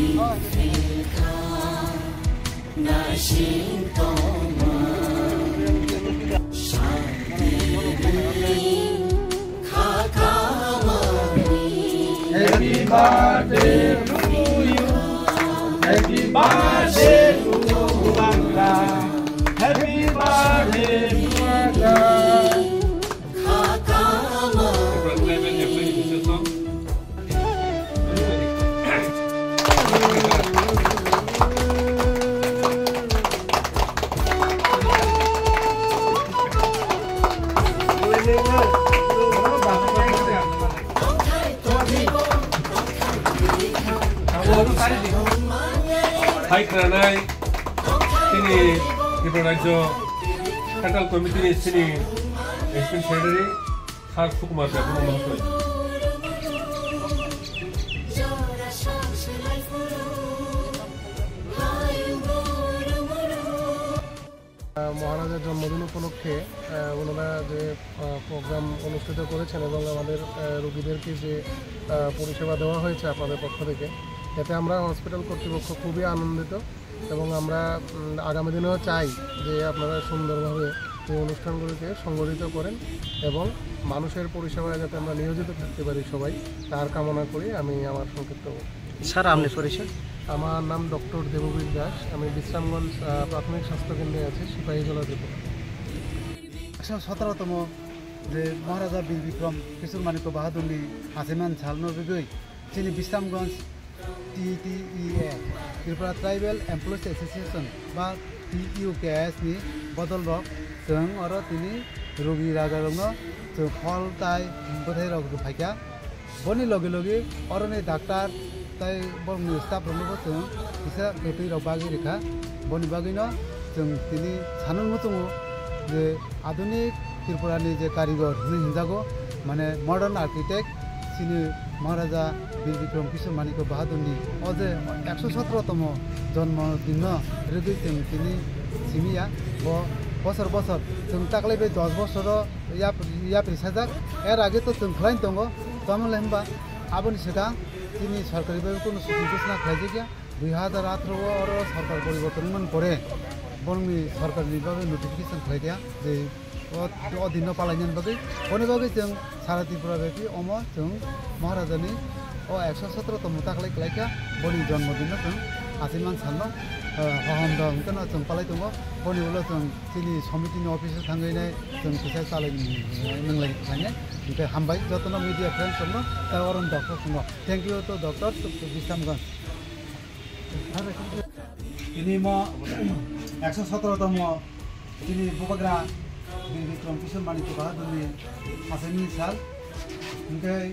Happy birthday to you. Happy birthday to Bangla. Happy birthday to Bangla. 하이크라나이 티니 이브라이저 카탈 커미티니 시니 에스펜 세르리 카 수쿠마르 부노 마소이 মহারাজার জন্মদিন উপলক্ষে ওনারা যে প্রোগ্রাম অনুষ্ঠিত করেছেন এবং আমাদের রোগীদেরকে যে পরিষেবা দেওয়া হয়েছে আপনাদের পক্ষ থেকে, এতে আমরা হসপিটাল কর্তৃপক্ষ খুবই আনন্দিত এবং আমরা আগামী দিনেও চাই যে আপনারা সুন্দরভাবে এই অনুষ্ঠানগুলিকে সংগঠিত করেন এবং মানুষের পরিষেবায় যাতে আমরা নিয়োজিত থাকতে পারি সবাই, তার কামনা করি। আমি আমার সংক্ষিপ্ত স্যার আপনি পরিচয়? আমার নাম ডক্টর দেববীর দাস। আমি বিশ্রামগঞ্জ প্রাথমিক স্বাস্থ্যকেন্দ্রে আছি, সিপাহীজলা ডিপো। 117তম যে মহারাজা বীর বিক্রম কিশোর মানিক বাহাদুরনি হাসিমান সালনো বিগৈ যিনি Bishramganj TTEA Tripura tribal employees association बा TUKS नि बदल रक जों आरो तिनि रोगी राजा रंग जों फल ताइ बथाय रक फाइका बनि लगे लगे अरने डाक्टर ताइ बरनि स्टाफ रंग जों बिसा बेपि रक बागि रेखा बनि बागिनो जों तिनि सानन मथंगो जे आधुनिक त्रिपुरानि जे कारिगर हिनजागो माने मॉडर्न आर्किटेक्ट सिनि महाराजा বীর বিক্রম কিশোর মানিক বাহাদুরনি অজে 117তম জন্মদিন রেগৈ जों তিনি সিমিয়া বছর বছর जों তাকলে বে 10 বছর ইয়া প্রিসাজাক এর আগে তো जों খাইন দङ তামলে হম্বা আবনি সেটা তিনি সরকারিভাবে কোনো সূচি ঘোষণা খাইছে গিয়া 2018 আর সরকার পরিবর্তন পরে বনমি সরকারিভাবে নোটিফিকেশন খাই দিয়া যে অধীন পালাইনান বাকি বনি বাকি जों সারা ত্রিপুরা ব্যাপী অম जों মহারাজানি 117তম তাকলাই ক্লাইকা বনি জন্মদিন जों आसिमान साननो हहम दं केन जों पालाय दङ बनि उलो जों तिनि समितिनि अफिसाव थांगैनाय जों फैसा सालाय नंलाय थाङे ओमफ्राय हामबाय जतन मिडिया फ्रेन्ड्स दङ दा अरन डक्टर दङ थैंक यू टू डक्टर बिश्रामगंज तिनि म 117तम तिनि बुबाग्रा বীর বিক্রম কিশোর মানিক বাহাদুরনি हासिनी साल ओमफ्राय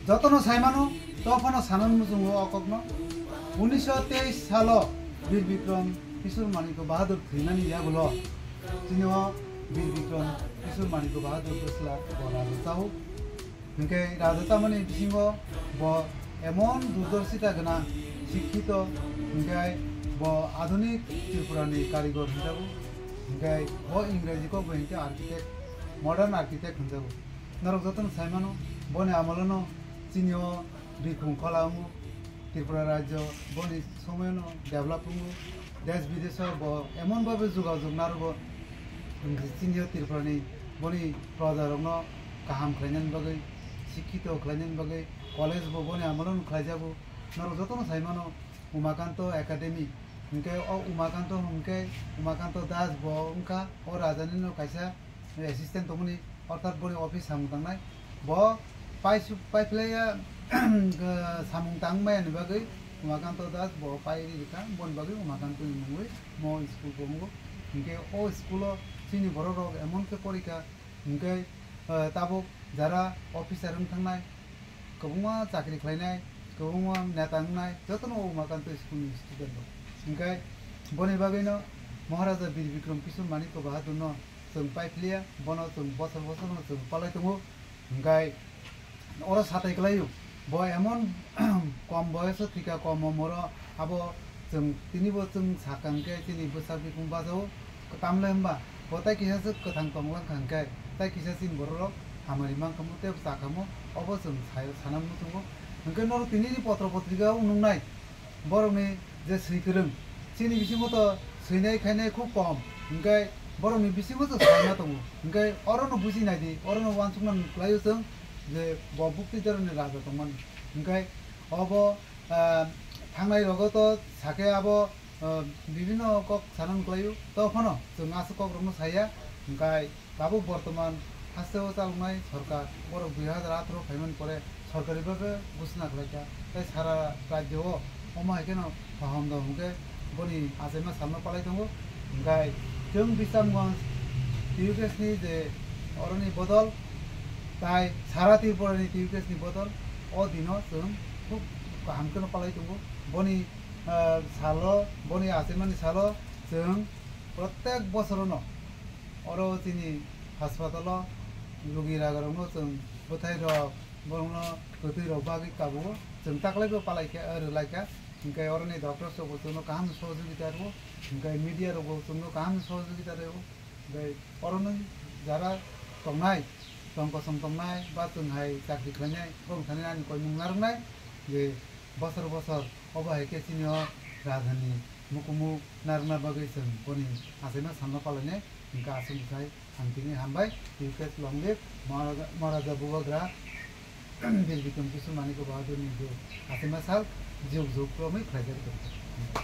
जतन साइमानो तफनो सानन मुजुङो अककनो 1923 साल বীর বিক্রম কিশোর মানিক বাহাদুর थैनानै याबलो तिनि বীর বিক্রম কিশোর মানিক বাহাদুর कसला राजताव ओमफ्राय राजतामनि बिसिङो ब एमन दूरदर्शिता गोनां शिक्षित ओमफ्राय ब आधुनिक त्रिपुरानि कारिगर हिसाबै ओमफ्राय ब इंराजिखौ बहिंते आर्किटेक्ट मॉडर्न आर्किटेक्ट हिसाबै नरक जतन साइमानो बने आमलनो चिनियो बिखुं खलामु त्रिपुरा राज्य बनि समयनो डेभलपिंग देश विदेश ब एमन भाबे जुगाजुग नारबो चिनियो त्रिपुरानि बनि प्रजारनो गाहाम खालायनायनि बागै शिक्षित खालायनायनि बागै कलेज ब बनि आमलनो खालायजाबो नरक जतन साइमानो उमाकान्त एकाडेमी ओमफ्राय उमाकान्त दास ब उनका अ राजानिनो कायसा एसिस्टेंट तमनि अर्थात बनि अफिस सामदांनाय ब पाइप्लाया सामुं तांमायानि बागै उमाकान्त दास ब पाइरि रेखा बन बागै उमाकान्तनि मुङै म स्कुल बंगो ओमफ्राय अ स्कुल चिनि बर' रग एमनके परीक्षा ओमफ्राय ताबो जारा अफिसार थांनाय गोबां चाकरि खालायनाय गोबां नेता होनाय जतन उमाकान्त स्कुलनि स्टुडेन्ट दं ओमफ्राय बनि बागैनो महाराजा बीर बिक्रम किशोर मानिक बाहादुरनो जों पाइप्लिया बनो जों बसर बसरनो जों पालाय दङ ओमफ्राय अर साथायख्लायो ब एमन कम बयस टिका कम मर अब जों तिनिबो जों साकांके तिनि बोसोर बिखुं बाजाव तामले हम्बा बताय किसासो कथां तंलां खांखाय ताय किसासिन बररो हामारि मांखामो ते साकामो अब जों सानामनो दङ ओंखायनो तिनिनि पत्र पत्रिकायाव नुनाय borokni je seikrung chini bisingo to seinai khainai khub kom hingkai borokni bisingo to saina tongo hingkai orono bujinai di orono wansukman klayo jeng je bo bukti jaroni raja tongman hingkai obo thangnai rogo to sake abo বিভিন্ন cock Sanan কলাইও তখনও जों आसु कक रंनो साया हंगाय बाबु बर्तमान हास्तेও চালনাই সরকার বড় 2018 ফাইমান পরে সরকারিভাবে ঘোষণা করেছে তাই সারা রাজ্যও অমা এখানে ফাহাম দं হंगे বনি আজেমা সামনে পালাই দङ हंगाय जों बिसामगंज টিউকেসনি যে অরনি বদল তাই সারা ত্রিপুরাनि টিউকেসनि বদল অ দিনো जों খুব হামকেनो পালাই दङ বনি सालो बनी आसेमानी सालो जों प्रत्येक बছरनो अरो तिनी हास्पाताल रोगी रागारनो जों बोथाय रक बरनो गोथै रक बागै काबो जों ताकलायबो पालायखा लायखा हंगाय अरनि डक्टर सबो जोंनो गाहाम सहयोगिता रबो हंगाय मीडिया रबो जोंनो गाहाम सहयोगिता रबो हंगाय अरनो जारा तंनाय तंकसम तंनाय बा जोंहाय चाकरि खालामनाय बंथानाय आंनि कय मुंनारनाय जे बसर बसर अबाहायके चिनियो राजधानी मुकुमु नारना बागैसों बनि आसेमा सामना पालायनाय हंगा आसुमथाय हांतिनि हामबाय टिउकेस लंलिप महाराजा बुबाग्रा बिल बिक्रम किशोर मानिक बाहादुरनि आसेमा साल जिउ जौक्रमै खायजारि दं।